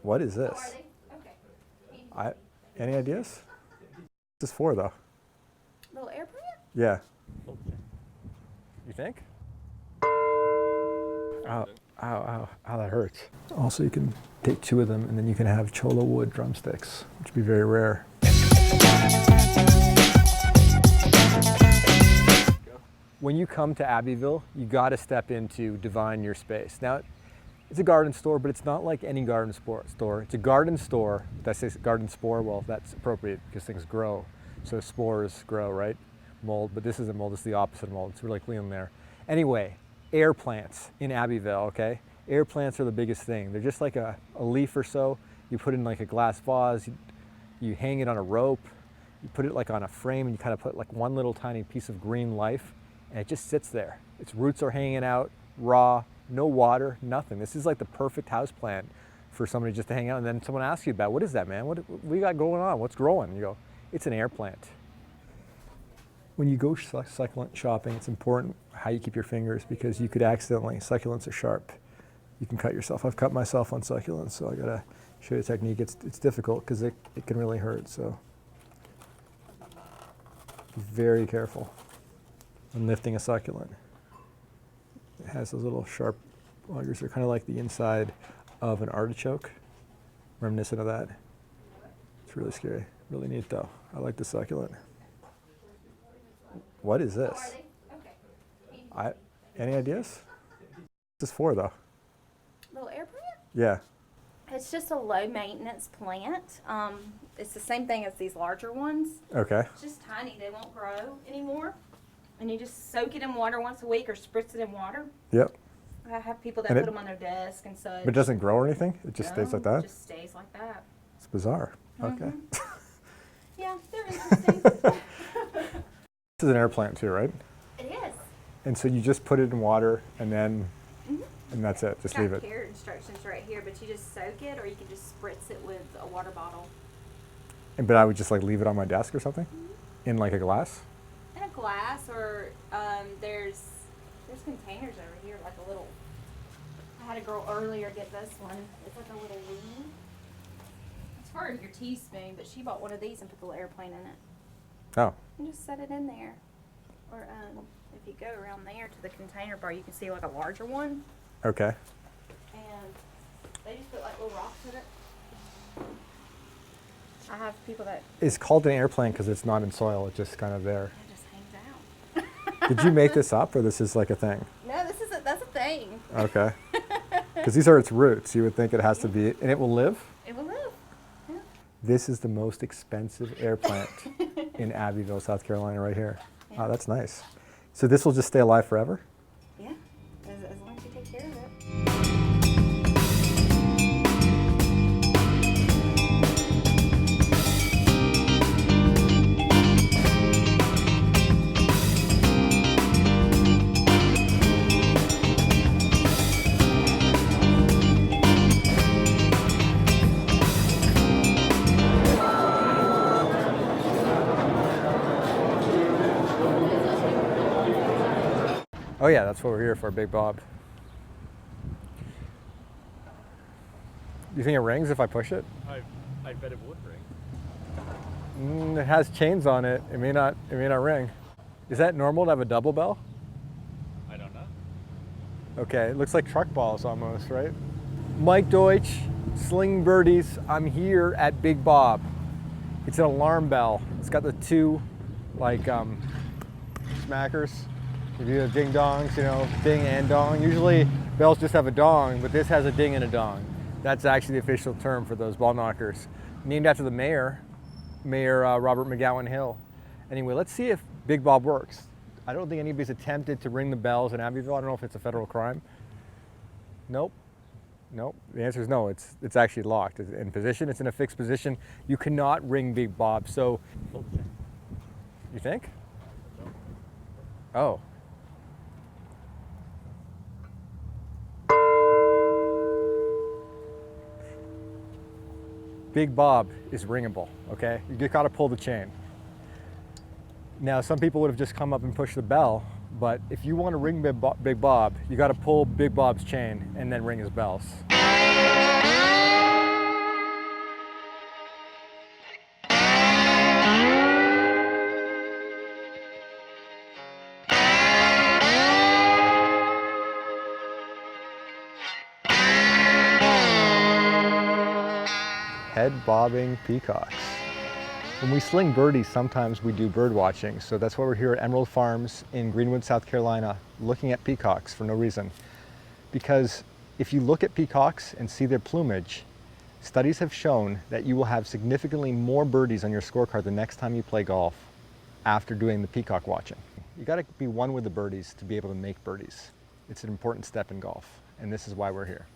What is this? Any ideas? What's this for, though? Little airplane? Yeah. You think? Ow, ow, ow, that hurts. Also, you can take 2 of them and then you can have cholo wood drumsticks, which would be very rare. When you come to Abbeville, you gotta step into Divine Your Space. Now, it's a garden store, but it's not like any garden store. It's a garden store. That says garden spore, well, that's appropriate because things grow. So spores grow, right? Mold, but this isn't mold, it's the opposite of mold. It's really clean there. Anyway, air plants in Abbeville, okay? Air plants are the biggest thing. They're just like a leaf or so. You put it in like a glass vase, you hang it on a rope, you put it like on a frame and you kind of put like one little tiny piece of green life and it just sits there. Its roots are hanging out, raw, no water, nothing. This is like the perfect house plant for somebody just to hang out, and then someone asks you about, what is that, man? What you got going on? What's growing? You go, it's an air plant. When you go succulent shopping, it's important how you keep your fingers because you could accidentally, succulents are sharp. You can cut yourself. I've cut myself on succulents, so I gotta show you a technique. It's difficult because it can really hurt, so be very careful when lifting a succulent. It has those little sharp augers. They're kind of like the inside of an artichoke, reminiscent of that. It's really scary, really neat though. I like the succulent. What is this? Any ideas? What's this for, though? Little airplane? Yeah. It's just a low maintenance plant. It's the same thing as these larger ones. Okay. It's just tiny. They won't grow anymore. And you just soak it in water once a week or spritz it in water. Yep. I have people that put them on their desk and such. But it doesn't grow or anything? It just stays like that? It just stays like that. It's bizarre. Okay. Yeah, they're interesting. This is an air plant too, right? It is. And so you just put it in water and then, and that's it, just leave it. Care instructions right here, but you just soak it or you can just spritz it with a water bottle. But I would just like leave it on my desk or something? In like a glass? In a glass, or there's containers over here, like a little, I had a girl earlier get this one. It's like a little wing. It's for your teaspoon, but she bought one of these and put the little airplane in it. Oh. And just set it in there. Or if you go around there to the container bar, you can see like a larger one. Okay. And they just put like little rocks in it. I have people that... It's called an air plant because it's not in soil, it's just kind of there. It just hangs out. Did you make this up or this is like a thing? No, that's a thing. Okay. Because these are its roots. You would think it has to be, and it will live? It will live. Yeah. This is the most expensive air plant in Abbeville, South Carolina, right here. Yeah. Oh, that's nice. So this will just stay alive forever? Yeah, as long as you take care of it. Oh yeah, that's what we're here for, Big Bob. Do you think it rings if I push it? I bet it would ring. It has chains on it. It may not ring. Is that normal to have a double bell? I don't know. Okay, it looks like truck balls almost, right? Mike Deutsch, Sling Birdies. I'm here at Big Bob. It's an alarm bell. It's got the two, like, smackers. You do the ding dongs, you know, ding and dong. Usually bells just have a dong, but this has a ding and a dong. That's actually the official term for those ball knockers. Named after the mayor, Robert McGowan Hill. Anyway, let's see if Big Bob works. I don't think anybody's attempted to ring the bells in Abbeville. I don't know if it's a federal crime. Nope. Nope. The answer is no. It's actually locked. It's in position. It's in a fixed position. You cannot ring Big Bob. So, you think? Oh. Big Bob is ringable, okay? You just gotta pull the chain. Now, some people would have just come up and pushed the bell, but if you want to ring Big Bob, you gotta pull Big Bob's chain and then ring his bells. head bobbing peacocks. When we sling birdies, sometimes we do bird watching. So that's why we're here at Emerald Farms in Greenwood, South Carolina, looking at peacocks for no reason. Because if you look at peacocks and see their plumage, studies have shown that you will have significantly more birdies on your scorecard the next time you play golf after doing the peacock watching. You gotta be one with the birdies to be able to make birdies. It's an important step in golf, and this is why we're here.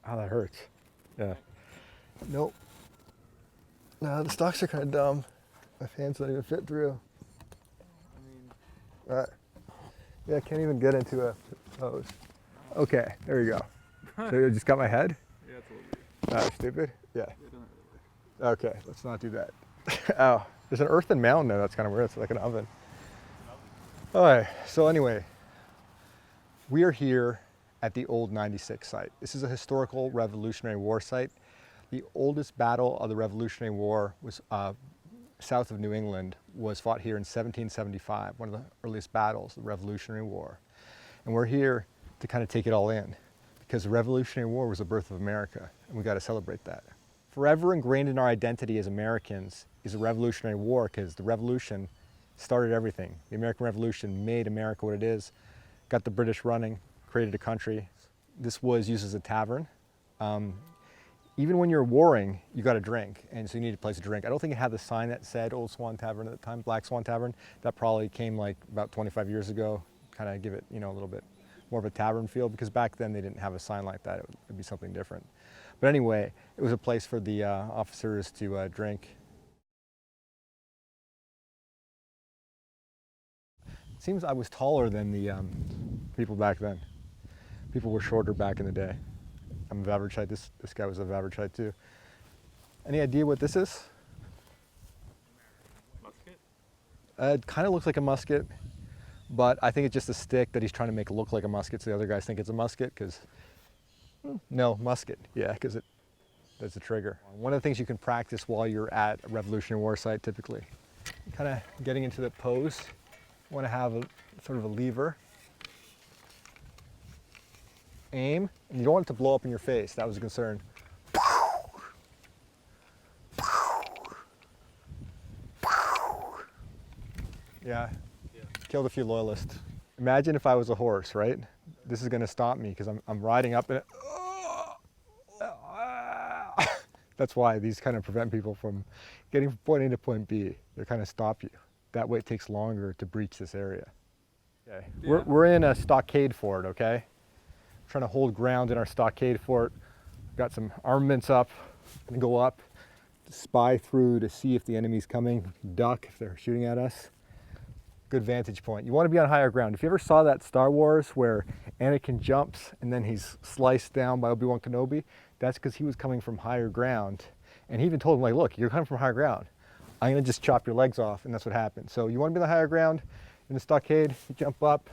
Ow, that hurts. Yeah. Nope. No, the stalks are kind of dumb. My hands don't even fit through. Yeah, I can't even get into a pose. Okay, there we go. So you just got my head? Yeah, it's a little bit. Stupid? Yeah. Yeah, Okay, let's not do that. Ow. There's an earthen mound there that's kind of weird. It's like an oven. All right, so anyway, we are here at the old 96 site. This is a historical Revolutionary War site. The oldest battle of the Revolutionary War was south of New England, was fought here in 1775, one of the earliest battles, the Revolutionary War. And we're here to kind of take it all in, because the Revolutionary War was the birth of America, and we got to celebrate that. Forever ingrained in our identity as Americans is the Revolutionary War, because the Revolution started everything. The American Revolution made America what it is, got the British running, created a country. This was used as a tavern. Even when you're warring, you got to drink, and so you need a place to drink. I don't think it had the sign that said Old Swan Tavern at the time, Black Swan Tavern. That probably came like about 25 years ago, kind of give it, a little bit more of a tavern feel, because back then they didn't have a sign like that. It would be something different. But anyway, it was a place for the officers to drink. It seems I was taller than the people back then. People were shorter back in the day. I'm of average height. This guy was of average height too. Any idea what this is? Musket? It kind of looks like a musket, but I think it's just a stick that he's trying to make look like a musket, so the other guys think it's a musket, because, no, musket, yeah, because that's a trigger. One of the things you can practice while you're at a Revolutionary War site typically, kind of getting into the pose, you want to have sort of a lever. Aim, and you don't want it to blow up in your face. That was a concern. Yeah, killed a few loyalists. Imagine if I was a horse, right? This is going to stop me because I'm riding up in it. That's why these kind of prevent people from getting from point A to point B. They kind of stop you. That way it takes longer to breach this area. Okay, Yeah. we're in a stockade fort, okay? Trying to hold ground in our stockade fort. Got some armaments up, gonna go up to spy through to see if the enemy's coming, duck if they're shooting at us. Good vantage point. You want to be on higher ground. If you ever saw that Star Wars where Anakin jumps and then he's sliced down by Obi-Wan Kenobi, that's because he was coming from higher ground. And he even told him, like, look, you're coming from higher ground. I'm gonna just chop your legs off, and that's what happened. So you want to be on the higher ground in the stockade, you jump up,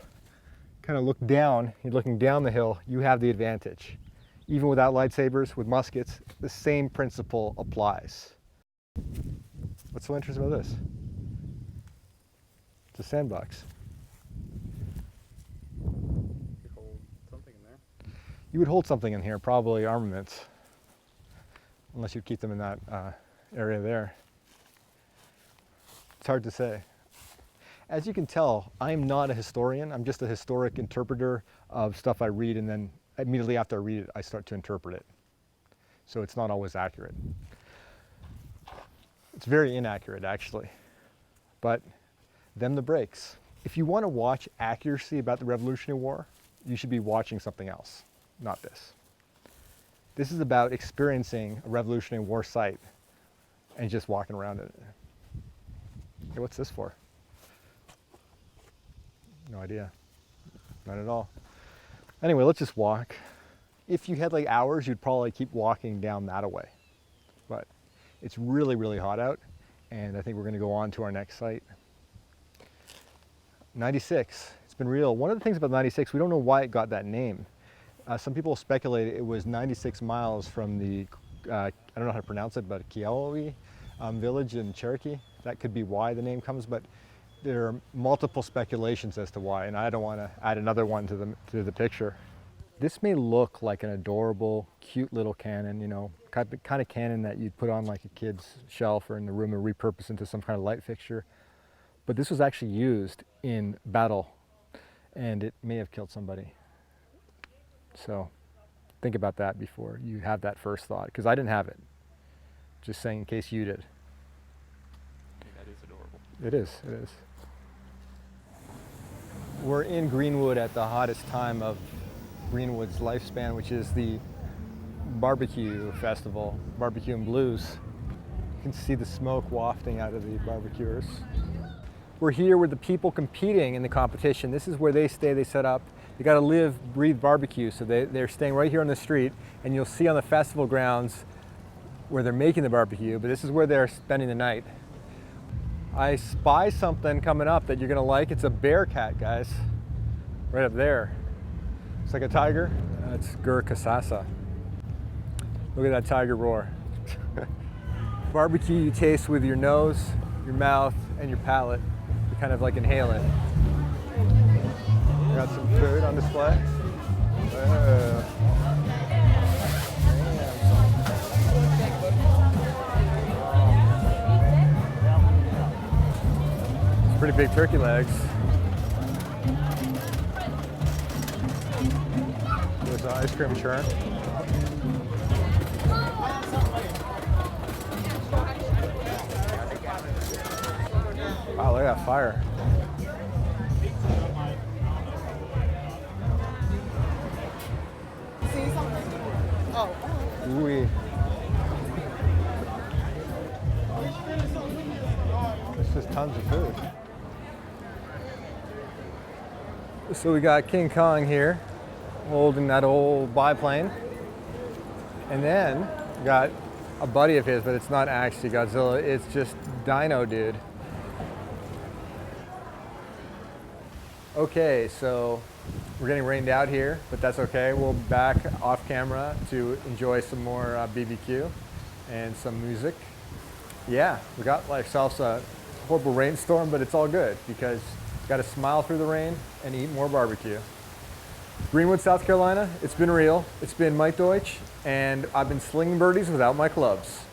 kind of look down, you're looking down the hill, you have the advantage. Even without lightsabers, with muskets, the same principle applies. What's so interesting about this? It's a sandbox. You hold something in there. You would hold something in here, probably armaments, unless you keep them in that area there. It's hard to say. As you can tell, I'm not a historian. I'm just a historic interpreter of stuff I read, and then immediately after I read it, I start to interpret it. So it's not always accurate. It's very inaccurate, actually. But them the breaks. If you want to watch accuracy about the Revolutionary War, you should be watching something else. not this. This is about experiencing a Revolutionary War site and just walking around it. Hey, what's this for? No idea. Not at all. Anyway, let's just walk. If you had like hours, you'd probably keep walking down that way. But it's really, really hot out, and I think we're gonna go on to our next site. 96, it's been real. One of the things about 96, we don't know why it got that name. Some people speculate it was 96 miles from the, I don't know how to pronounce it, but Keawe village in Cherokee. That could be why the name comes, but there are multiple speculations as to why, and I don't want to add another one to the picture. This may look like an adorable, cute little cannon, you know, kind of cannon that you'd put on like a kid's shelf or in the room and repurpose into some kind of light fixture. But this was actually used in battle, and it may have killed somebody. So think about that before you have that first thought, because I didn't have it. Just saying in case you did. That is adorable. It is, it is. We're in Greenwood at the hottest time of Greenwood's lifespan, which is the barbecue festival, Barbecue and Blues. You can see the smoke wafting out of the barbecuers. We're here with the people competing in the competition. This is where they stay, they set up. They gotta live, breathe barbecue, so they're staying right here on the street, and you'll see on the festival grounds where they're making the barbecue, but this is where they're spending the night. I spy something coming up that you're gonna like. It's a bear cat, guys. Right up there. It's like a tiger. It's Gur Kasasa. Look at that tiger roar. Barbecue you taste with your nose, your mouth, and your palate. You kind of like inhale it. Got some food on display. Pretty big turkey legs. There's an ice cream churn. Wow, look at that fire. See something? Oh. Ooh. It's just tons of food. So we got King Kong here, holding that old biplane. And then we got a buddy of his, but it's not actually Godzilla, it's just Dino Dude. Okay, so we're getting rained out here, but that's okay. We'll be back off camera to enjoy some more BBQ and some music. Yeah, we got ourselves a horrible rainstorm, but it's all good because got to smile through the rain and eat more barbecue. Greenwood, South Carolina, it's been real. It's been Mike Deutsch, and I've been slinging birdies without my clubs.